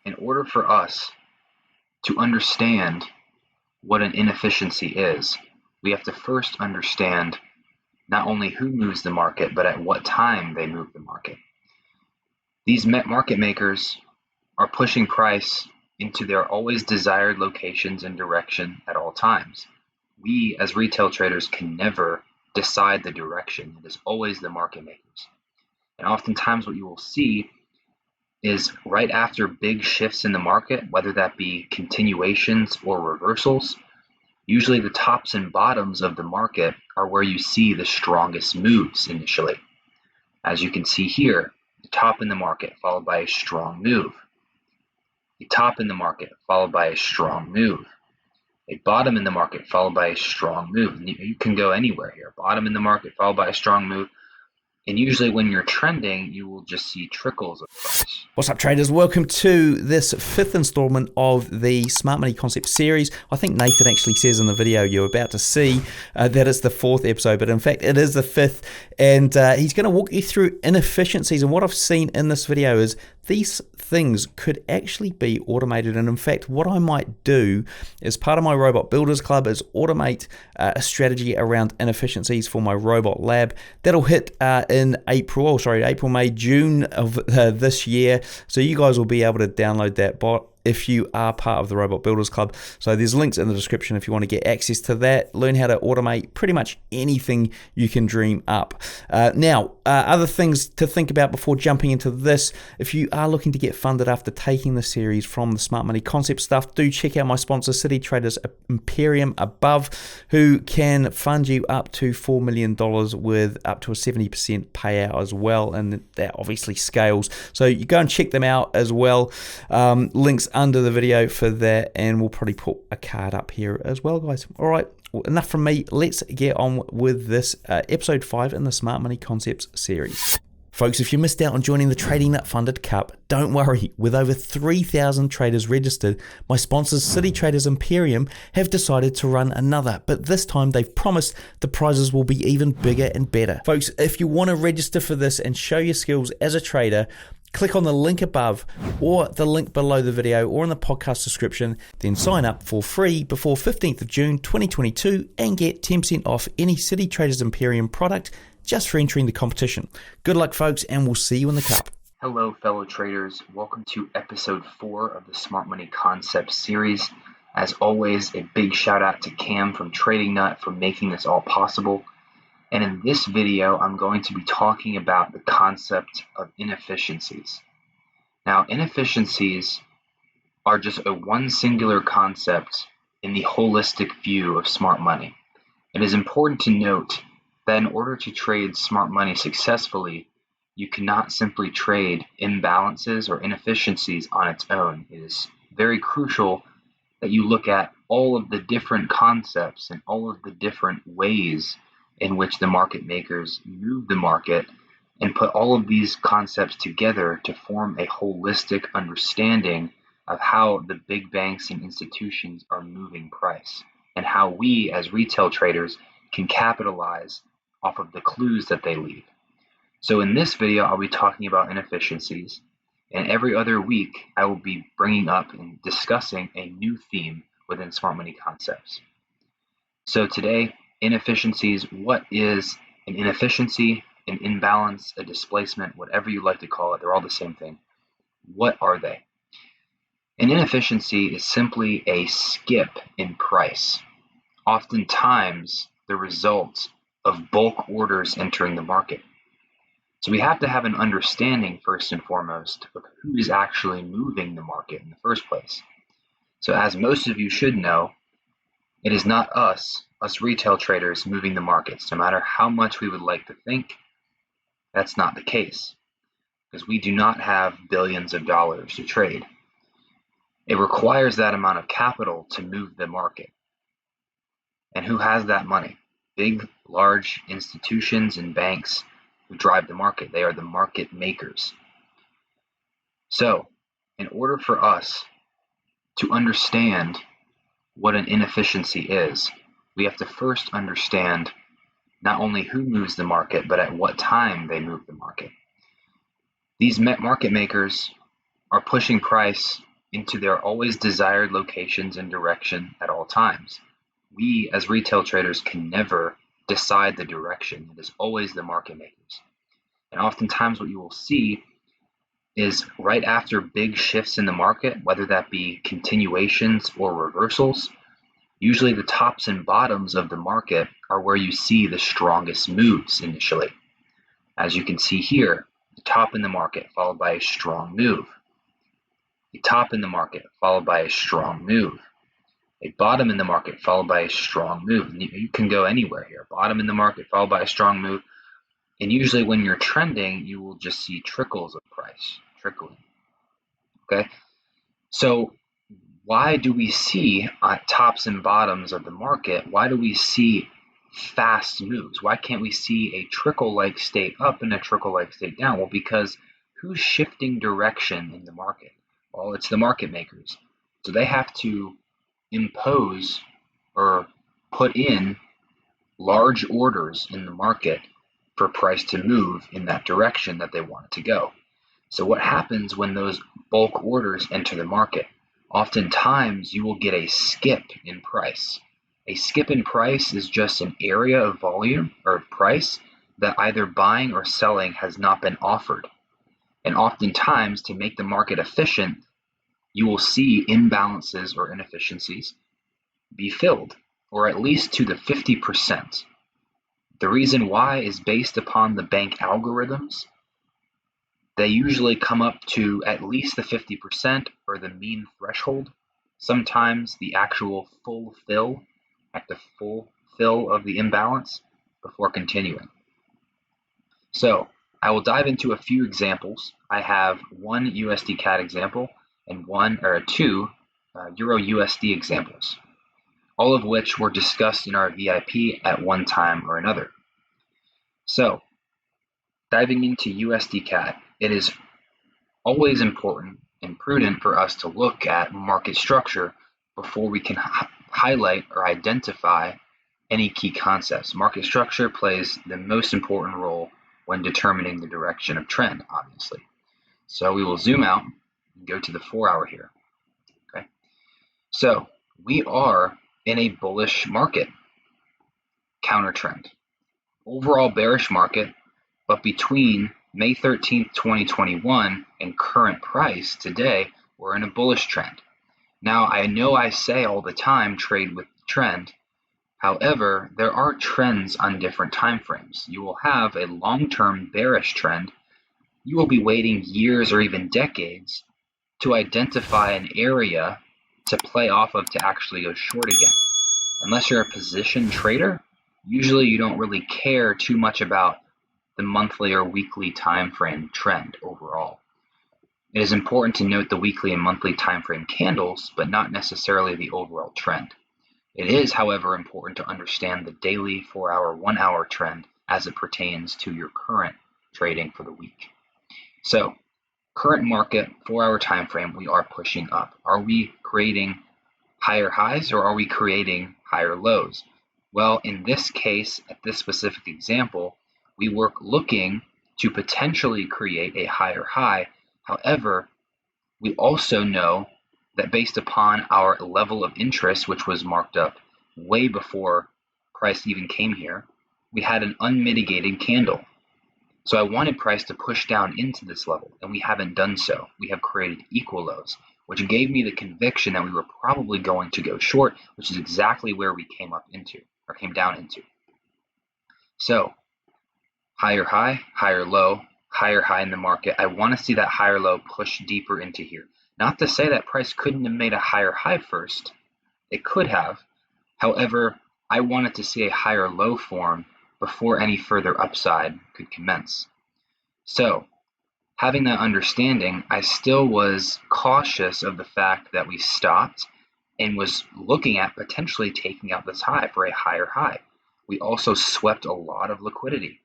in order for us to understand what an inefficiency is, we have to first understand not only who moves the market, but at what time they move the market. These market makers are pushing price into their always desired locations and direction at all times. We, as retail traders, can never decide the direction. It is always the market makers. And oftentimes what you will see is right after big shifts in the market, whether that be continuations or reversals, usually the tops and bottoms of the market are where you see the strongest moves initially. As you can see here, the top in the market followed by a strong move. A top in the market followed by a strong move. A bottom in the market followed by a strong move. And you can go anywhere here. Bottom in the market followed by a strong move. And usually when you're trending, you will just see trickles of price. What's up, traders? Welcome to this fifth installment of the Smart Money Concept series. I think Nathan actually says in the video you're about to see that it's the fourth episode, but in fact it is the fifth. And he's going to walk you through inefficiencies. And what I've seen in this video is these things could actually be automated. And in fact, what I might do as part of my Robot Builders Club is automate a strategy around inefficiencies for my robot lab. That'll hit in April, May, June of this year. So you guys will be able to download that bot if you are part of the Robot Builders Club. So there's links in the description if you want to get access to that. Learn how to automate pretty much anything you can dream up. Now, other things to think about before jumping into this. If you are looking to get funded after taking the series from the Smart Money Concept stuff, do check out my sponsor, City Traders Imperium above, who can fund you up to $4 million with up to a 70% payout as well. And that obviously scales. So you go and check them out as well. Links under the video for that, and we'll probably put a card up here as well, guys. All right, well, enough from me. Let's get on with this episode 5 in the Smart Money Concepts series. Folks, if you missed out on joining the Trading Nut Funded Cup, don't worry. With over 3,000 traders registered, my sponsors, City Traders Imperium, have decided to run another. But this time, they've promised the prizes will be even bigger and better. Folks, if you want to register for this and show your skills as a trader, click on the link above or the link below the video or in the podcast description, then sign up for free before 15th of June 2022 and get 10% off any City Traders Imperium product just for entering the competition. Good luck, folks, and we'll see you in the cup. Hello, fellow traders. Welcome to episode 4 of the Smart Money Concept series. As always, a big shout out to Cam from Trading Nut for making this all possible. And in this video, I'm going to be talking about the concept of inefficiencies. Now, inefficiencies are just one singular concept in the holistic view of smart money. It is important to note that in order to trade smart money successfully, you cannot simply trade imbalances or inefficiencies on its own. It is very crucial that you look at all of the different concepts and all of the different ways in which the market makers move the market and put all of these concepts together to form a holistic understanding of how the big banks and institutions are moving price and how we as retail traders can capitalize off of the clues that they leave. So in this video, I'll be talking about inefficiencies, and every other week I will be bringing up and discussing a new theme within Smart Money Concepts. So today, inefficiencies. What is an inefficiency, an imbalance, a displacement, whatever you like to call it? They're all the same thing. What are they? An inefficiency is simply a skip in price, oftentimes the result of bulk orders entering the market. So we have to have an understanding first and foremost of who is actually moving the market in the first place. So as most of you should know, it is not us retail traders moving the markets. No matter how much we would like to think, that's not the case, because we do not have billions of dollars to trade. It requires that amount of capital to move the market. And who has that money? Big, large institutions and banks who drive the market. They are the market makers. So, in order for us to understand what an inefficiency is, we have to first understand not only who moves the market, but at what time they move the market. These market makers are pushing price into their always desired locations and direction at all times. We, as retail traders, can never decide the direction. It is always the market makers. And oftentimes what you will see is right after big shifts in the market, whether that be continuations or reversals, usually the tops and bottoms of the market are where you see the strongest moves initially. As you can see here, the top in the market followed by a strong move. A top in the market followed by a strong move. A bottom in the market followed by a strong move. And you can go anywhere here. Bottom in the market followed by a strong move. And usually when you're trending, you will just see trickles of price, trickling. Okay? So why do we see tops and bottoms of the market? Why do we see fast moves? Why can't we see a trickle-like state up and a trickle-like state down? Well, because who's shifting direction in the market? Well, it's the market makers. So they have to impose or put in large orders in the market for price to move in that direction that they want it to go. So what happens when those bulk orders enter the market? Oftentimes you will get a skip in price. A skip in price is just an area of volume or price that either buying or selling has not been offered. And oftentimes, to make the market efficient, you will see imbalances or inefficiencies be filled, or at least to the 50%. The reason why is based upon the bank algorithms. They usually come up to at least the 50% or the mean threshold. Sometimes the actual full fill at the full fill of the imbalance before continuing. So I will dive into a few examples. I have one USDCAD example and two EURUSD examples, all of which were discussed in our VIP at one time or another. So diving into USDCAD, it is always important and prudent for us to look at market structure before we can highlight or identify any key concepts. Market structure plays the most important role when determining the direction of trend, obviously. So we will zoom out and go to the 4-hour here. Okay. So we are in a bullish market, counter trend. Overall bearish market, but between May 13th, 2021 and current price today, we're in a bullish trend. Now, I know I say all the time, trade with the trend. However, there are trends on different time frames. You will have a long-term bearish trend. You will be waiting years or even decades to identify an area to play off of to actually go short again. Unless you're a position trader, usually you don't really care too much about the monthly or weekly time frame trend overall. It is important to note the weekly and monthly time frame candles, but not necessarily the overall trend. It is, however, important to understand the daily 4-hour, 1-hour trend as it pertains to your current trading for the week. So, current market, 4-hour time frame, we are pushing up. Are we creating higher highs or are we creating higher lows? Well, in this case, at this specific example, we were looking to potentially create a higher high. However, we also know that based upon our level of interest, which was marked up way before price even came here, we had an unmitigated candle. So I wanted price to push down into this level, and we haven't done so. We have created equal lows, which gave me the conviction that we were probably going to go short, which is exactly where we came down into. So higher high, higher low, higher high in the market. I want to see that higher low push deeper into here. Not to say that price couldn't have made a higher high first. It could have. However, I wanted to see a higher low form before any further upside could commence. So, having that understanding, I still was cautious of the fact that we stopped and was looking at potentially taking out this high for a higher high. We also swept a lot of liquidity.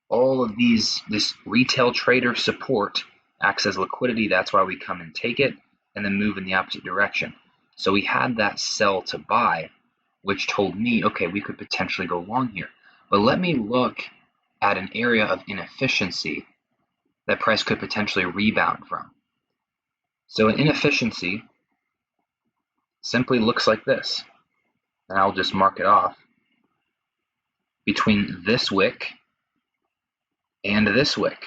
All of this retail trader support acts as liquidity. That's why we come and take it and then move in the opposite direction. So we had that sell to buy, which told me, okay, we could potentially go long here. But let me look at an area of inefficiency that price could potentially rebound from. So an inefficiency simply looks like this. And I'll just mark it off between this wick and this wick.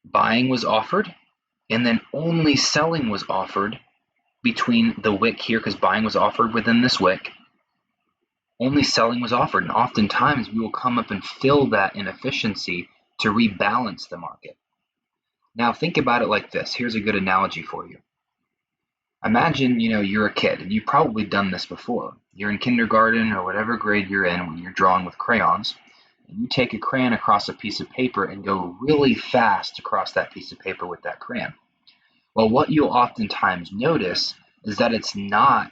Buying was offered, and then only selling was offered between the wick here, because buying was offered within this wick. Only selling was offered, and oftentimes we will come up and fill that inefficiency to rebalance the market. Now think about it like this. Here's a good analogy for you. Imagine, you're a kid, and you've probably done this before. You're in kindergarten or whatever grade you're in when you're drawing with crayons. And you take a crayon across a piece of paper and go really fast across that piece of paper with that crayon. Well, what you'll oftentimes notice is that it's not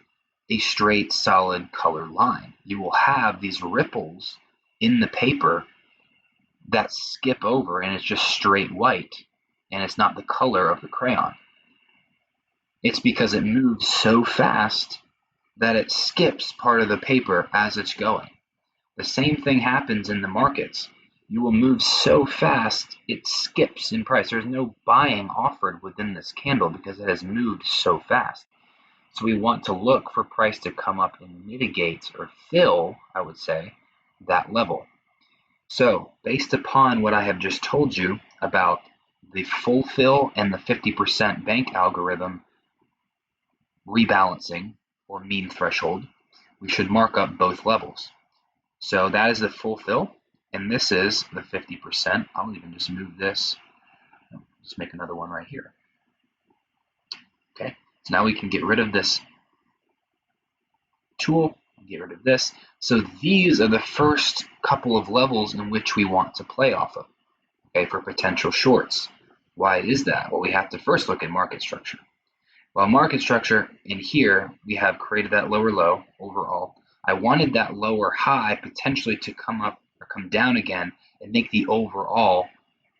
a straight, solid color line. You will have these ripples in the paper that skip over, and it's just straight white, and it's not the color of the crayon. It's because it moves so fast that it skips part of the paper as it's going. The same thing happens in the markets. You will move so fast, it skips in price. There's no buying offered within this candle because it has moved so fast. So we want to look for price to come up and mitigate or fill, I would say, that level. So based upon what I have just told you about the full fill and the 50% bank algorithm rebalancing or mean threshold, we should mark up both levels. So that is the full fill, and this is the 50%. I'll even just move this. Let's make another one right here. Okay, so now we can get rid of this tool, get rid of this. So these are the first couple of levels in which we want to play off of, okay, for potential shorts. Why is that? Well, we have to first look at market structure. Well, market structure in here, we have created that lower low overall. I wanted that lower high potentially to come up or come down again and make the overall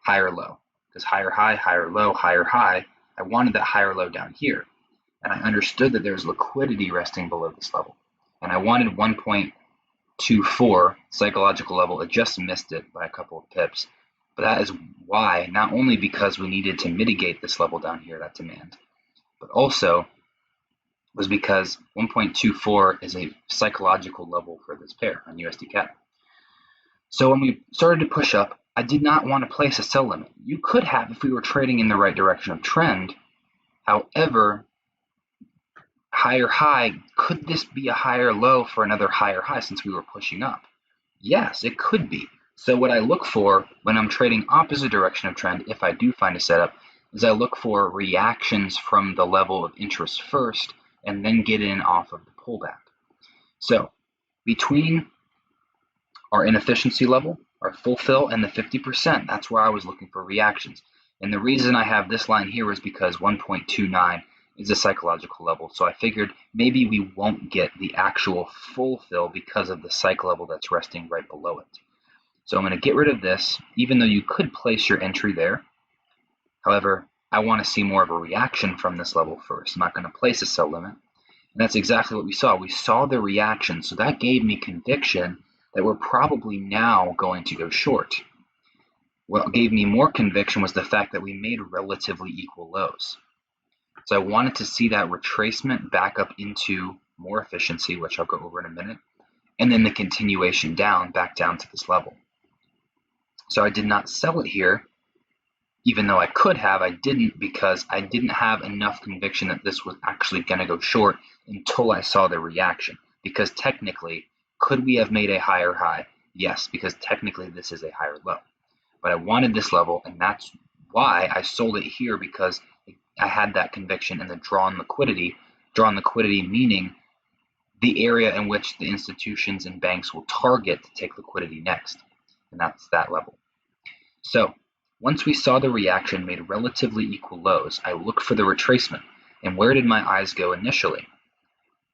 higher low. Because higher high, higher low, higher high, I wanted that higher low down here. And I understood that there's liquidity resting below this level. And I wanted 1.24 psychological level. It just missed it by a couple of pips. But that is why, not only because we needed to mitigate this level down here, that demand, but also was because 1.24 is a psychological level for this pair on USDCAD. So when we started to push up, I did not want to place a sell limit. You could have if we were trading in the right direction of trend. However, higher high, could this be a higher low for another higher high since we were pushing up? Yes, it could be. So what I look for when I'm trading opposite direction of trend, if I do find a setup, is I look for reactions from the level of interest first and then get in off of the pullback. So between our inefficiency level, our full fill, and the 50%, that's where I was looking for reactions. And the reason I have this line here is because 1.29 is a psychological level. So I figured maybe we won't get the actual full fill because of the psych level that's resting right below it. So I'm going to get rid of this, even though you could place your entry there. However, I want to see more of a reaction from this level first. I'm not going to place a sell limit. And that's exactly what we saw. We saw the reaction, so that gave me conviction that we're probably now going to go short. What gave me more conviction was the fact that we made relatively equal lows. So I wanted to see that retracement back up into more efficiency, which I'll go over in a minute, and then the continuation down, back down to this level. So I did not sell it here. Even though I could have, I didn't because I didn't have enough conviction that this was actually going to go short until I saw the reaction. Because technically, could we have made a higher high? Yes, because technically this is a higher low. But I wanted this level, and that's why I sold it here, because I had that conviction and the drawn liquidity. Drawn liquidity meaning the area in which the institutions and banks will target to take liquidity next. And that's that level. So once we saw the reaction made relatively equal lows, I looked for the retracement. And where did my eyes go initially?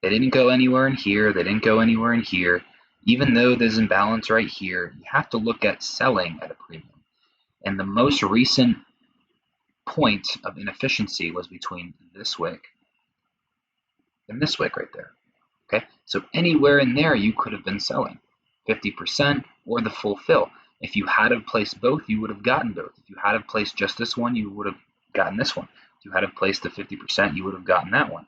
They didn't go anywhere in here. They didn't go anywhere in here. Even though there's imbalance right here, you have to look at selling at a premium. And the most recent point of inefficiency was between this wick and this wick right there. Okay, so anywhere in there you could have been selling 50% or the full fill. If you had have placed both, you would have gotten both. If you had have placed just this one, you would have gotten this one. If you had placed the 50%, you would have gotten that one,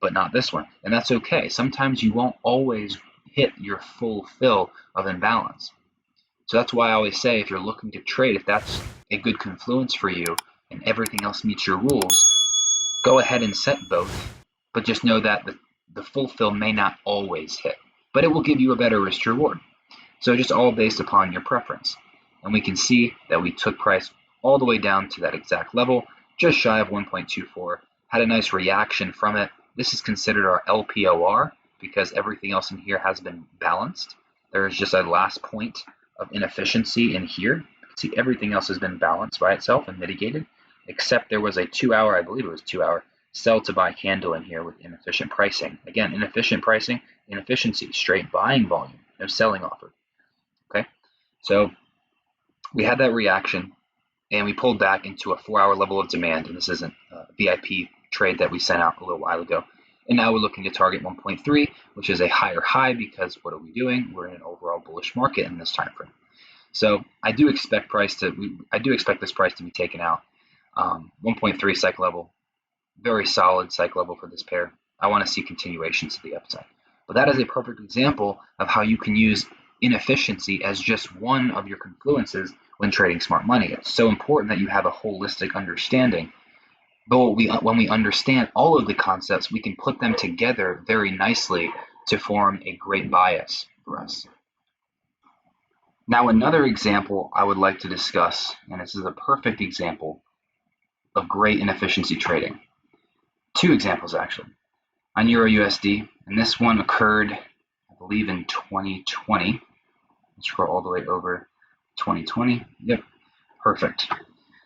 but not this one. And that's okay. Sometimes you won't always hit your full fill of imbalance. So that's why I always say, if you're looking to trade, if that's a good confluence for you and everything else meets your rules, go ahead and set both, but just know that the full fill may not always hit, but it will give you a better risk to reward. So just all based upon your preference. And we can see that we took price all the way down to that exact level, just shy of 1.24, had a nice reaction from it. This is considered our LPOR because everything else in here has been balanced. There is just a last point of inefficiency in here. You can see everything else has been balanced by itself and mitigated, except there was a 2-hour, I believe it was 2-hour, sell to buy candle in here with inefficient pricing. Again, inefficient pricing, inefficiency, straight buying volume, no selling offer. Okay, so we had that reaction and we pulled back into a 4-hour level of demand, and this isn't a VIP trade that we sent out a little while ago. And now we're looking to target 1.3, which is a higher high, because what are we doing? We're in an overall bullish market in this time frame. So I do expect this price to be taken out. 1.3 cycle level, very solid cycle level for this pair. I want to see continuations to the upside. But that is a perfect example of how you can use inefficiency as just one of your confluences when trading smart money. It's so important that you have a holistic understanding. But when we understand all of the concepts, we can put them together very nicely to form a great bias for us. Now, another example I would like to discuss, and this is a perfect example of great inefficiency trading. Two examples, actually. On EURUSD, and this one occurred, I believe, in 2020. Let's scroll all the way over 2020. Yep, perfect.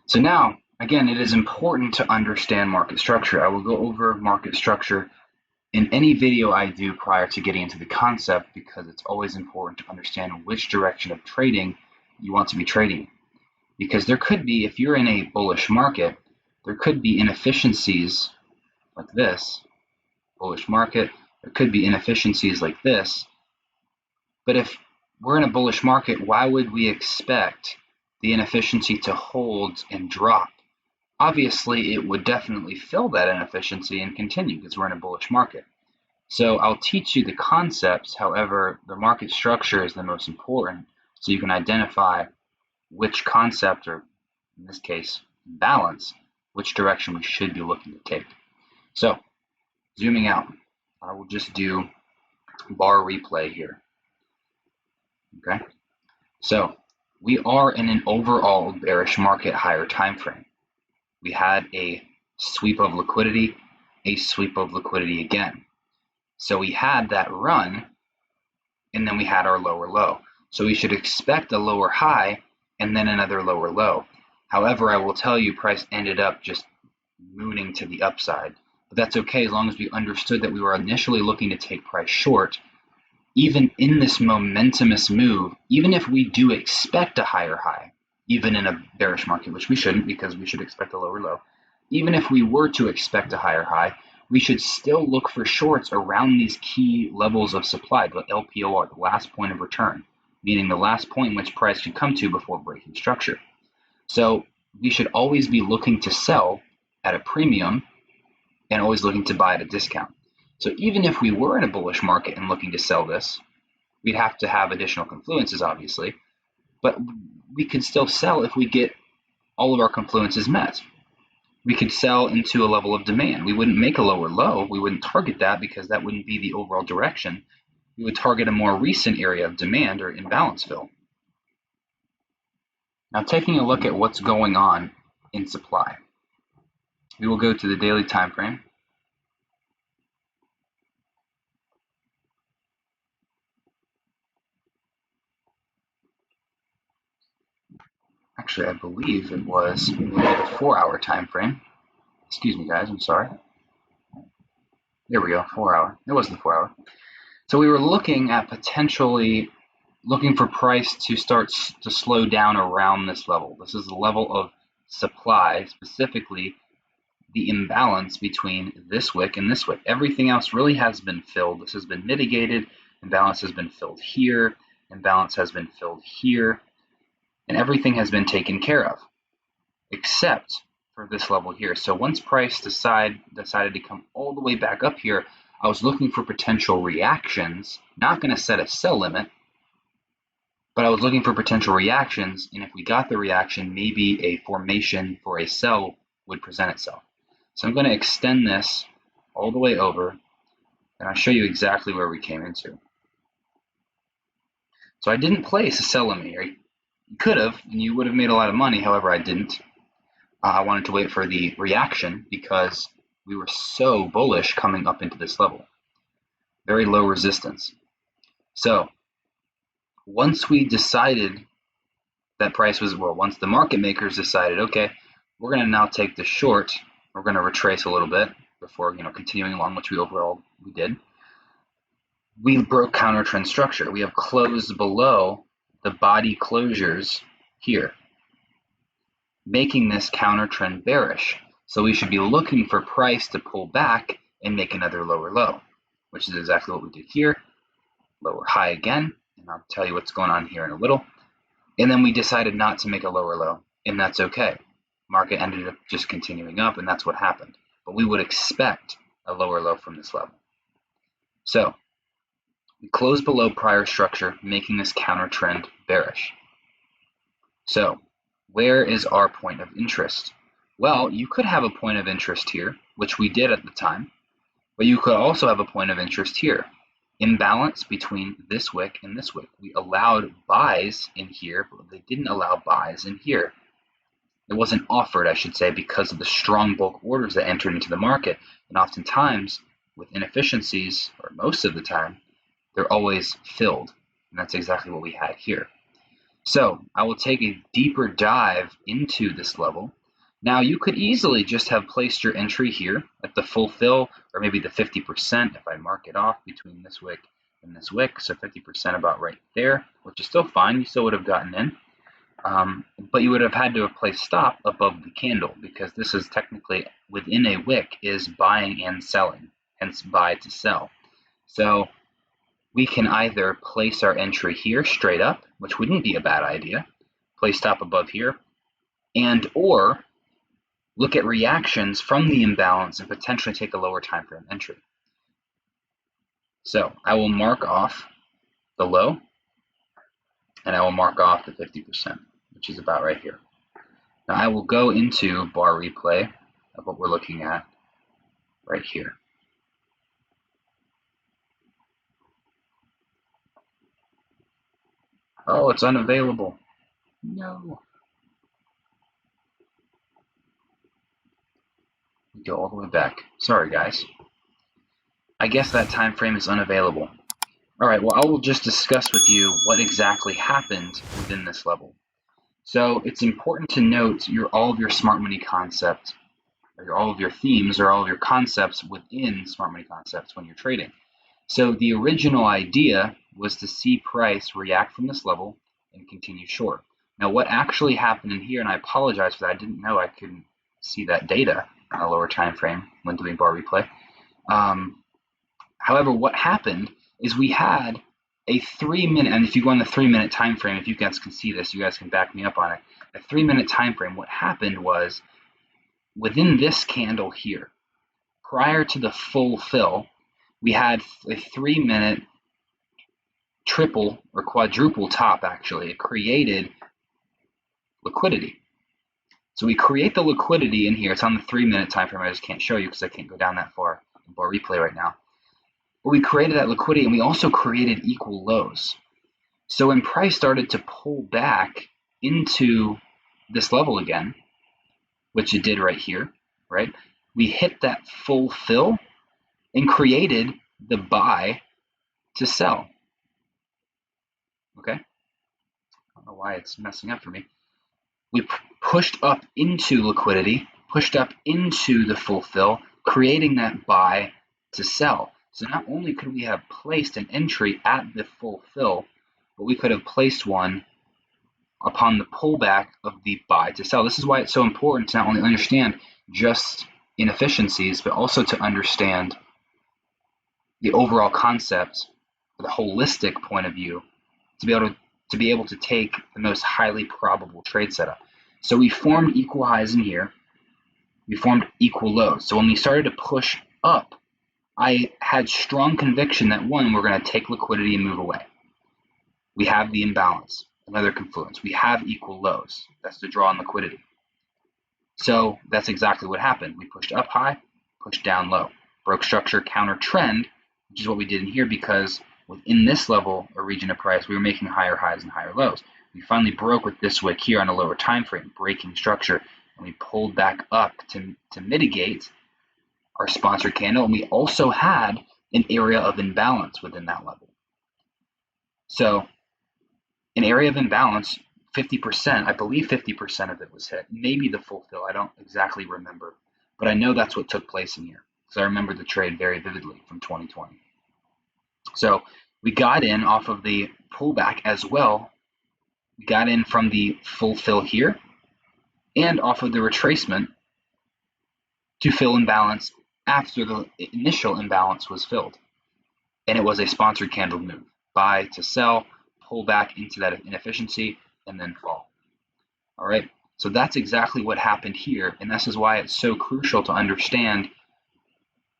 So now, again, it is important to understand market structure. I will go over market structure in any video I do prior to getting into the concept, because it's always important to understand which direction of trading you want to be trading. Because there could be, if you're in a bullish market, there could be inefficiencies like this, bullish market. There could be inefficiencies like this. But if we're in a bullish market, why would we expect the inefficiency to hold and drop? Obviously, it would definitely fill that inefficiency and continue because we're in a bullish market. So I'll teach you the concepts. However, the market structure is the most important, so you can identify which concept, or in this case, balance, which direction we should be looking to take. So zooming out, I will just do bar replay here. Okay, so we are in an overall bearish market, higher time frame. We had a sweep of liquidity, a sweep of liquidity again. So we had that run, and then we had our lower low. So we should expect a lower high and then another lower low. However, I will tell you, price ended up just mooning to the upside. But that's okay, as long as we understood that we were initially looking to take price short. Even in this momentumous move, even if we do expect a higher high, even in a bearish market, which we shouldn't, because we should expect a lower low, even if we were to expect a higher high, we should still look for shorts around these key levels of supply, the LPOR, the last point of return, meaning the last point in which price should come to before breaking structure. So we should always be looking to sell at a premium and always looking to buy at a discount. So even if we were in a bullish market and looking to sell this, we'd have to have additional confluences, obviously, but we could still sell if we get all of our confluences met. We could sell into a level of demand. We wouldn't make a lower low. We wouldn't target that, because that wouldn't be the overall direction. We would target a more recent area of demand or imbalance fill. Now, taking a look at what's going on in supply, we will go to the daily time frame. Actually, I believe it was a 4-hour time frame. Excuse me, guys, I'm sorry. There we go, 4-hour. It was the 4-hour. So we were looking at potentially looking for price to start to slow down around this level. This is the level of supply, specifically the imbalance between this wick and this wick. Everything else really has been filled. This has been mitigated. Imbalance has been filled here. Imbalance has been filled here. And everything has been taken care of, except for this level here. So once price decided to come all the way back up here, I was looking for potential reactions, not going to set a sell limit, but I was looking for potential reactions, and if we got the reaction, maybe a formation for a sell would present itself. So I'm going to extend this all the way over, and I'll show you exactly where we came into. So I didn't place a sell limit here. You could have, and you would have made a lot of money. However, I didn't. I wanted to wait for the reaction because we were so bullish coming up into this level. Very low resistance. So once we decided that price was, well, once the market makers decided, okay, we're going to now take the short, we're going to retrace a little bit before, continuing along, which we did. We broke counter trend structure. We have closed below the body closures here, making this counter trend bearish. So we should be looking for price to pull back and make another lower low, which is exactly what we did here. Lower high again, and I'll tell you what's going on here in a little. And then we decided not to make a lower low, and that's okay. Market ended up just continuing up, and that's what happened. But we would expect a lower low from this level. So we closed below prior structure, making this counter trend bearish. So where is our point of interest? Well, you could have a point of interest here, which we did at the time, but you could also have a point of interest here. Imbalance between this wick and this wick. We allowed buys in here, but they didn't allow buys in here. It wasn't offered, I should say, because of the strong bulk orders that entered into the market. And oftentimes, with inefficiencies, or most of the time, they're always filled. And that's exactly what we had here. So I will take a deeper dive into this level. Now, you could easily just have placed your entry here at the full fill, or maybe the 50% if I mark it off between this wick and this wick. So 50% about right there, which is still fine. You still would have gotten in. But you would have had to have placed stop above the candle, because this is technically within a wick is buying and selling, hence buy to sell. So we can either place our entry here straight up, which wouldn't be a bad idea, place stop above here, and or look at reactions from the imbalance and potentially take a lower time frame entry. So I will mark off the low, and I will mark off the 50%, which is about right here. Now I will go into bar replay of what we're looking at right here. Oh, it's unavailable. No. Go all the way back. Sorry, guys. I guess that time frame is unavailable. All right, well, I will just discuss with you what exactly happened within this level. So it's important to note all of your smart money concepts, or all of your themes, or all of your concepts within smart money concepts when you're trading. So the original idea was to see price react from this level and continue short. Now, what actually happened in here, and I apologize for that, I didn't know I couldn't see that data on a lower time frame when doing bar replay. However, what happened is we had a 3-minute, and if you go on the 3-minute time frame, if you guys can see this, you guys can back me up on it. A 3-minute time frame, what happened was within this candle here, prior to the full fill, we had a 3-minute triple or quadruple top. Actually, it created liquidity. So we create the liquidity in here. It's on the 3-minute time frame. I just can't show you because I can't go down that far in bar replay right now. But we created that liquidity, and we also created equal lows. So when price started to pull back into this level again, which it did right here, right? We hit that full fill and created the buy to sell. Okay? I don't know why it's messing up for me. We pushed up into liquidity, pushed up into the full fill, creating that buy to sell. So not only could we have placed an entry at the full fill, but we could have placed one upon the pullback of the buy to sell. This is why it's so important to not only understand just inefficiencies, but also to understand the overall concept, the holistic point of view, to be able to take the most highly probable trade setup. So we formed equal highs in here. we formed equal lows. So when we started to push up, I had strong conviction that one, we're going to take liquidity and move away. We have the imbalance, another confluence. We have equal lows. That's the draw on liquidity. So that's exactly what happened. We pushed up high, pushed down low, broke structure, counter trend, which is what we did in here because within this level or region of price, we were making higher highs and higher lows. We finally broke with this wick here on a lower time frame, breaking structure, and we pulled back up to mitigate our sponsored candle. And we also had an area of imbalance within that level. So an area of imbalance, 50%, I believe 50% of it was hit. Maybe the full fill, I don't exactly remember. But I know that's what took place in here because I remember the trade very vividly from 2020. So we got in off of the pullback as well. We got in from the full fill here and off of the retracement to fill imbalance after the initial imbalance was filled. And it was a sponsored candle move, buy to sell, pull back into that inefficiency, and then fall. All right, so that's exactly what happened here, and this is why it's so crucial to understand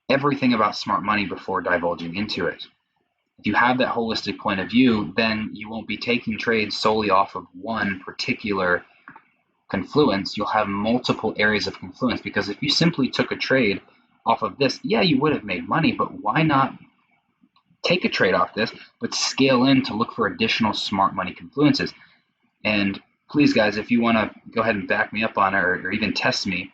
everything about smart money before divulging into it. If you have that holistic point of view, then you won't be taking trades solely off of one particular confluence. You'll have multiple areas of confluence, because if you simply took a trade off of this, yeah, you would have made money, but why not take a trade off this, but scale in to look for additional smart money confluences? And please, guys, if you want to go ahead and back me up on it or even test me,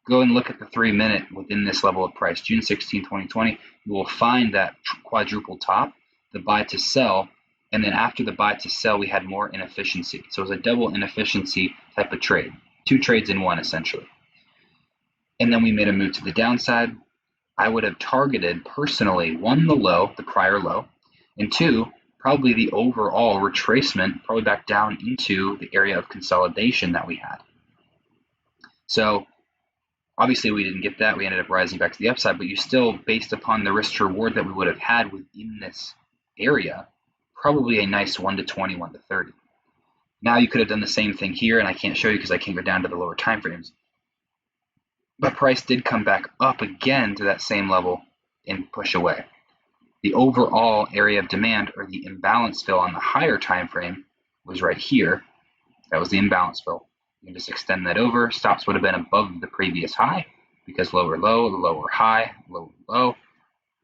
go and look at the 3-minute within this level of price, June 16, 2020. You will find that quadruple top, the buy to sell, and then after the buy to sell, we had more inefficiency. So it was a double inefficiency type of trade, 2 trades in one essentially. And then we made a move to the downside. I would have targeted personally, 1, the low, the prior low, and 2, probably the overall retracement, probably back down into the area of consolidation that we had. So obviously we didn't get that. We ended up rising back to the upside, but you still, based upon the risk to reward that we would have had within this area, probably a nice 1 to 20, 1 to 30. Now you could have done the same thing here, and I can't show you because I can't go down to the lower time frames. But price did come back up again to that same level and push away. The overall area of demand, or the imbalance fill on the higher time frame, was right here. That was the imbalance fill. You can just extend that over. Stops would have been above the previous high because lower low, lower high, low low.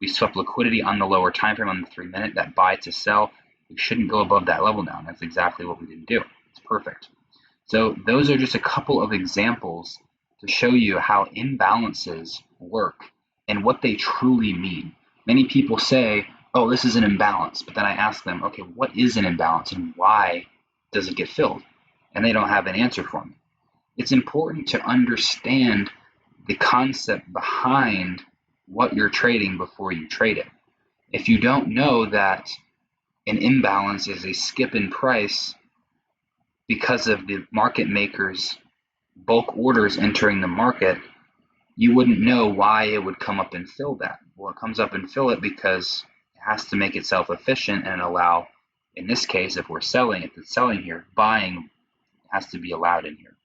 We swept liquidity on the lower time frame on the 3-minute, that buy to sell. We shouldn't go above that level now. That's exactly what we didn't do. It's perfect. So those are just a couple of examples to show you how imbalances work and what they truly mean. Many people say, oh, this is an imbalance, but then I ask them, okay, what is an imbalance and why does it get filled? And they don't have an answer for me. It's important to understand the concept behind what you're trading before you trade it. If you don't know that an imbalance is a skip in price because of the market makers' bulk orders entering the market, you wouldn't know why it would come up and fill that. Well, it comes up and fill it because it has to make itself efficient and allow, in this case, if we're selling, if it's selling here, buying has to be allowed in here.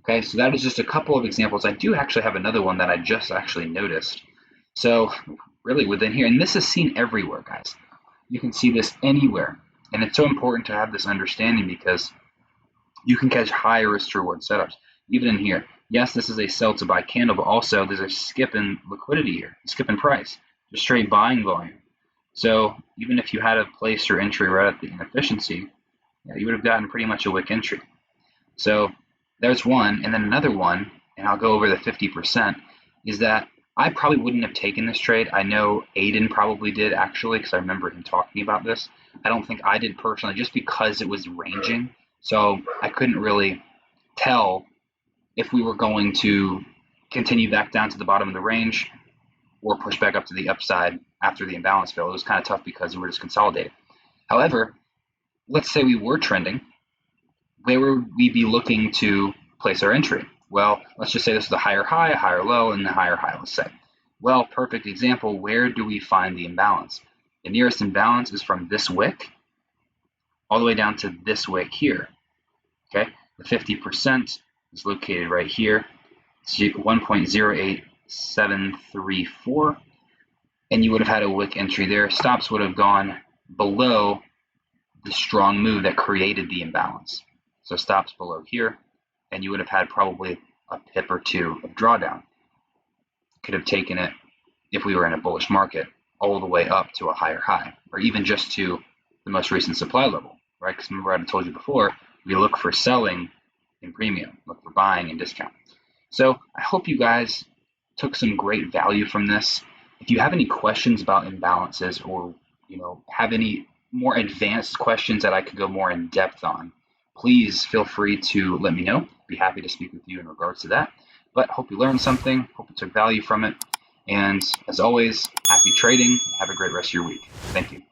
Okay, so that is just a couple of examples. I do actually have another one that I just actually noticed. So really within here, and this is seen everywhere, guys. You can see this anywhere. And it's so important to have this understanding because you can catch high risk to reward setups. Even in here, yes, this is a sell to buy candle, but also there's a skip in liquidity here, a skip in price, just straight buying volume. So even if you had a place your entry right at the inefficiency, yeah, you would have gotten pretty much a wick entry. So there's one, and then another one, and I'll go over the 50%, is that I probably wouldn't have taken this trade. I know Aiden probably did actually, because I remember him talking about this. I don't think I did personally, just because it was ranging. So I couldn't really tell if we were going to continue back down to the bottom of the range or push back up to the upside after the imbalance fill. It was kind of tough because we were just consolidated. However, let's say we were trending. Where would we be looking to place our entry? Well, let's just say this is a higher high, a higher low, and a higher high, let's say. Well, perfect example, where do we find the imbalance? The nearest imbalance is from this wick all the way down to this wick here. Okay, the 50% is located right here. 1.08734, and you would have had a wick entry there. Stops would have gone below the strong move that created the imbalance. So stops below here, and you would have had probably a pip or two of drawdown. Could have taken it, if we were in a bullish market, all the way up to a higher high, or even just to the most recent supply level, right? Because remember, I told you before, we look for selling in premium, look for buying in discount. So I hope you guys took some great value from this. If you have any questions about imbalances, or have any more advanced questions that I could go more in depth on, please feel free to let me know. Be happy to speak with you in regards to that. But hope you learned something, hope you took value from it. And as always, happy trading. Have a great rest of your week. Thank you.